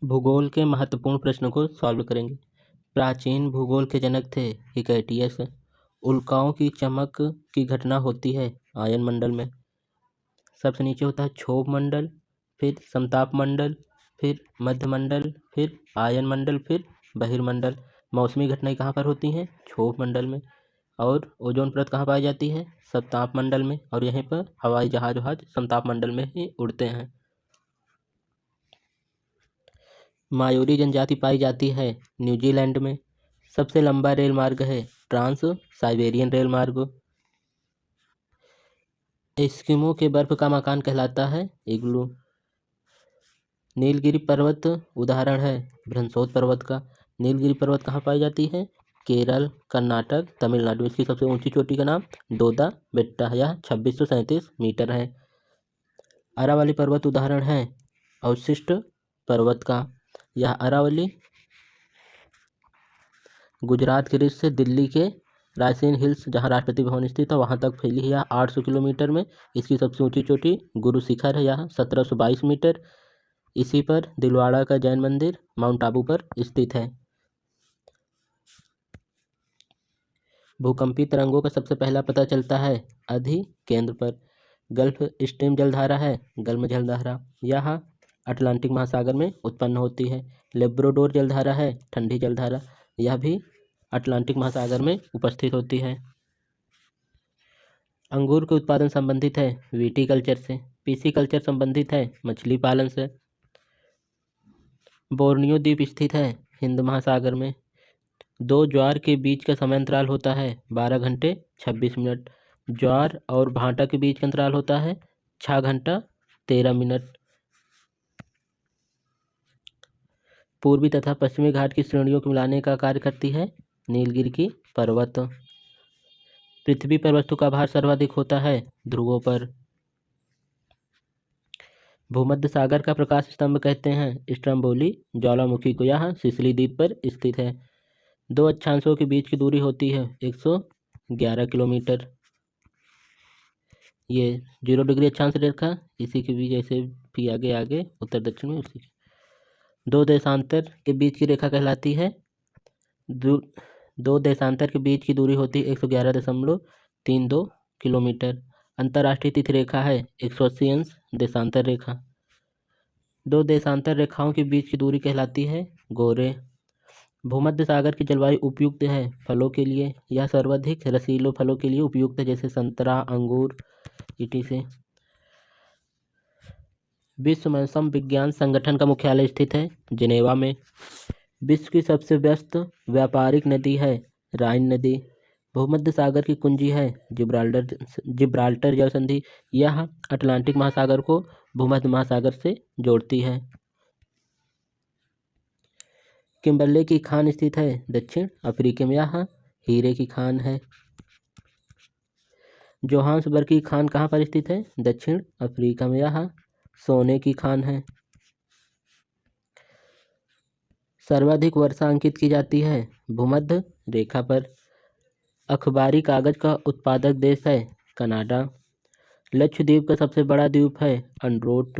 भूगोल के महत्वपूर्ण प्रश्नों को सॉल्व करेंगे। प्राचीन भूगोल के जनक थे हिकैटियस। उल्काओं की चमक की घटना होती है आयन मंडल में। सबसे नीचे होता है क्षोभ मंडल, फिर समताप मंडल, फिर मध्य मंडल, फिर आयन मंडल, फिर बहिर्मंडल। मौसमी घटनाएं कहाँ पर होती हैं? क्षोभ मंडल में। और ओजोन परत कहाँ पाई जाती है? समताप मंडल में। और यहीं पर हवाई जहाज समताप मंडल में ही उड़ते हैं। मायोरी जनजाति पाई जाती है न्यूजीलैंड में। सबसे लंबा रेल मार्ग है ट्रांस साइबेरियन रेल मार्ग। एस्किमो के बर्फ का मकान कहलाता है इग्लू। नीलगिरी पर्वत उदाहरण है भ्रंशोत पर्वत का। नीलगिरी पर्वत कहाँ पाई जाती है? केरल, कर्नाटक, तमिलनाडु। इसकी सबसे ऊंची चोटी का नाम दोदा बेट्टा, यह 2637 मीटर है। अरावली पर्वत उदाहरण है अवशिष्ट पर्वत का। यह अरावली गुजरात के ऋष से दिल्ली के रायसेन हिल्स, जहां राष्ट्रपति भवन स्थित है, वहां तक फैली है। यह 800 किलोमीटर में। इसकी सबसे ऊंची चोटी गुरु शिखर है, यह 1722 मीटर। इसी पर दिलवाड़ा का जैन मंदिर माउंट आबू पर स्थित है। भूकंपी तरंगों का सबसे पहला पता चलता है अधि केंद्र पर। गल्फ स्ट्रीम जलधारा है गर्म जलधारा, यह अटलांटिक महासागर में उत्पन्न होती है। लेब्राडोर जलधारा है ठंडी जलधारा, यह भी अटलांटिक महासागर में उपस्थित होती है। अंगूर के उत्पादन संबंधित है विटीकल्चर से। पिसिकल्चर संबंधित है मछली पालन से। बोर्नियो द्वीप स्थित है हिंद महासागर में। दो ज्वार के बीच का समय अंतराल होता है 12 घंटे 26 मिनट। ज्वार और भाटा के बीच का अंतराल होता है 6 घंटा 13 मिनट। पूर्वी तथा पश्चिमी घाट की श्रेणियों को मिलाने का कार्य करती है नीलगिरी की पर्वत। पृथ्वी पर वस्तु का भार सर्वाधिक होता है ध्रुवों पर। भूमध्य सागर का प्रकाश स्तंभ कहते हैं स्ट्रम्बोली ज्वालामुखी को, यह सिसिली द्वीप पर स्थित है। दो अक्षांशों के बीच की दूरी होती है 111 किलोमीटर। ये 0 डिग्री अक्षांश रेखा, इसी के बीच ऐसे भी आगे आगे उत्तर दक्षिण में उसी दो देशांतर के बीच की रेखा कहलाती है दो देशांतर के बीच की दूरी होती है 111.32 किलोमीटर। अंतर्राष्ट्रीय तिथि रेखा है 180 अंश देशांतर रेखा। दो देशांतर रेखाओं के बीच की दूरी कहलाती है गोरे। भूमध्य सागर की जलवायु उपयुक्त है फलों के लिए, यह सर्वाधिक रसीले फलों के लिए उपयुक्त है, जैसे संतरा, अंगूर etc। विश्व मौसम विज्ञान संगठन का मुख्यालय स्थित है जिनेवा में। विश्व की सबसे व्यस्त व्यापारिक नदी है राइन नदी। भूमध्य सागर की कुंजी है जिब्राल्टर जल संधि, यह अटलांटिक महासागर को भूमध्य महासागर से जोड़ती है। किम्बरले की खान स्थित है दक्षिण अफ्रीका में, यह हीरे की खान है। जोहान्सबर्ग की खान कहाँ पर स्थित है? दक्षिण अफ्रीका में, यह सोने की खान है। सर्वाधिक वर्षा अंकित की जाती है भूमध्य रेखा पर। अखबारी कागज का उत्पादक देश है कनाडा। लक्षद्वीप का सबसे बड़ा द्वीप है अंड्रोट।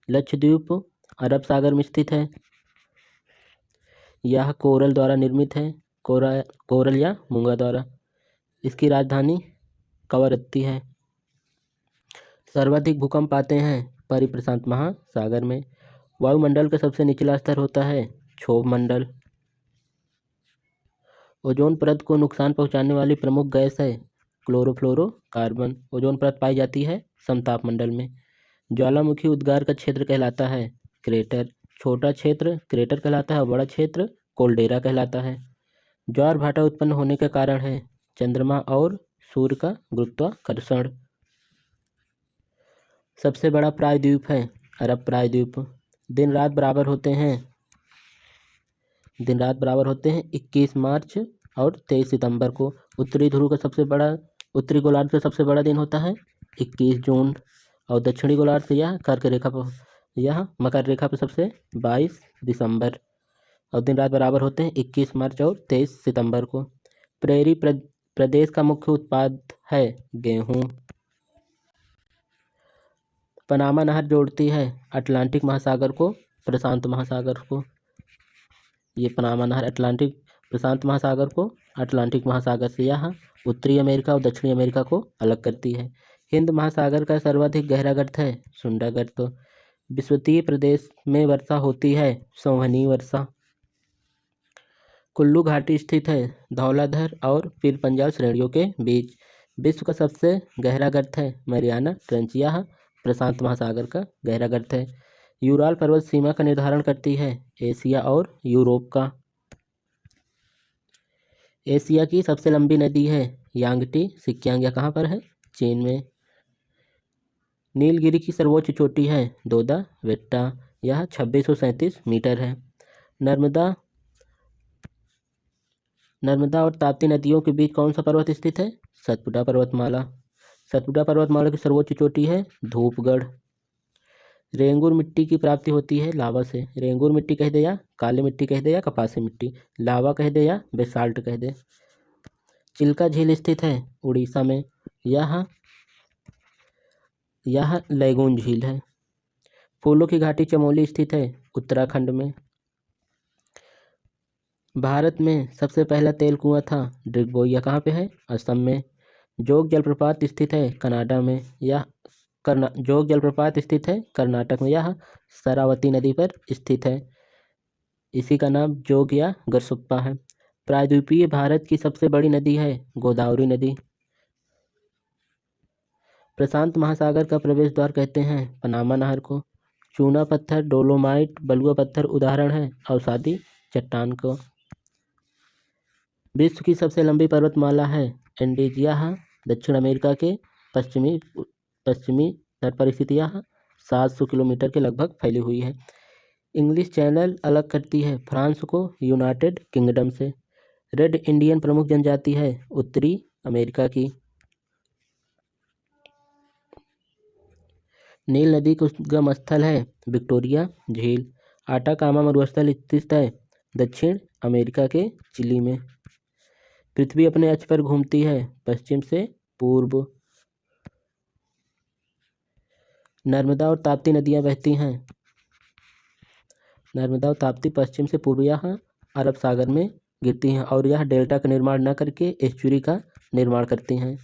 लक्षद्वीप अरब सागर में स्थित है। यह कोरल द्वारा निर्मित है, कोरल या मूंगा द्वारा। इसकी राजधानी कवरत्ती है। सर्वाधिक भूकंप आते हैं परिप्रशांत महासागर में। वायुमंडल का सबसे निचला स्तर होता है क्षोभ मंडल। ओजोन परत को नुकसान पहुंचाने वाली प्रमुख गैस है क्लोरोफ्लोरोकार्बन। ओजोन परत पाई जाती है समताप मंडल में। ज्वालामुखी उद्गार का क्षेत्र कहलाता है क्रेटर। छोटा क्षेत्र क्रेटर कहलाता है, बड़ा क्षेत्र कोल्डेरा कहलाता है। ज्वार भाटा उत्पन्न होने का कारण है चंद्रमा और सूर्य का गुरुत्वाकर्षण। सबसे बड़ा प्रायद्वीप है अरब प्रायद्वीप। दिन रात बराबर होते हैं 21 मार्च और 23 सितंबर को। उत्तरी गोलार्ध का सबसे बड़ा दिन होता है 21 जून और दक्षिणी गोलार्ध से यह मकर रेखा पर सबसे 22 दिसंबर। और दिन रात बराबर होते हैं 21 मार्च और 23 सितंबर को। प्रेरी प्रदेश का मुख्य उत्पाद है गेहूँ। पनामा नहर जोड़ती है अटलांटिक महासागर को प्रशांत महासागर को, ये पनामा नहर अटलांटिक प्रशांत महासागर को अटलांटिक महासागर से यह उत्तरी अमेरिका और दक्षिणी अमेरिका को अलग करती है। हिंद महासागर का सर्वाधिक गहरा गर्त है सुंडा गर्त। विषुवतीय प्रदेश में वर्षा होती है संवहनीय वर्षा। कुल्लू घाटी स्थित है धौलाधर और पीर पंजाल श्रेणियों के बीच। विश्व का सबसे गहरा गर्त है मैरियाना ट्रेंच, यह प्रशांत महासागर का गहरा गर्त है। यूराल पर्वत सीमा का निर्धारण करती है एशिया और यूरोप का। एशिया की सबसे लंबी नदी है यांगटी सिक्यांग, यह कहाँ पर है? चीन में। नीलगिरी की सर्वोच्च चोटी है दोदा बेट्टा, यह 2637 मीटर है। नर्मदा और ताप्ती नदियों के बीच कौन सा पर्वत स्थित है? सतपुड़ा पर्वतमाला। सतपुड़ा पर्वतमाला की सर्वोच्च चोटी है धूपगढ़। रेंगुर मिट्टी की प्राप्ति होती है लावा से। रेंगुर मिट्टी कह दे या काली मिट्टी कह दे या कपासी मिट्टी, लावा कह दे या बेसाल्ट कह दे। चिल्का झील स्थित है उड़ीसा में, यह लैगून झील है। फूलों की घाटी चमोली स्थित है उत्तराखंड में। भारत में सबसे पहला तेल कुआं था ड्रिगबोई, यह कहाँ पे है? असम में। जोग जलप्रपात स्थित है कनाडा में, जोग जलप्रपात स्थित है कर्नाटक में, यह शरावती नदी पर स्थित है, इसी का नाम जोग या गरसुप्पा है। प्रायद्वीपीय भारत की सबसे बड़ी नदी है गोदावरी नदी। प्रशांत महासागर का प्रवेश द्वार कहते हैं पनामा नहर को। चूना पत्थर डोलोमाइट बलुआ पत्थर उदाहरण है अवसादी चट्टान को। विश्व की सबसे लंबी पर्वतमाला है एंडीज, यह दक्षिण अमेरिका के पश्चिमी तट पर स्थित, यह 700 किलोमीटर के लगभग फैली हुई है। इंग्लिश चैनल अलग करती है फ्रांस को यूनाइटेड किंगडम से। रेड इंडियन प्रमुख जनजाति है उत्तरी अमेरिका की। नील नदी का उद्गम स्थल है विक्टोरिया झील। आटाकामा मरुस्थल स्थित है दक्षिण अमेरिका के चिली में। पृथ्वी अपने अक्ष पर घूमती है पश्चिम से पूर्व। नर्मदा और ताप्ती नदियां बहती हैं। नर्मदा और ताप्ती पश्चिम से पूर्व यह अरब सागर में गिरती हैं और यह डेल्टा का निर्माण न करके एस्चुरी का निर्माण करती हैं।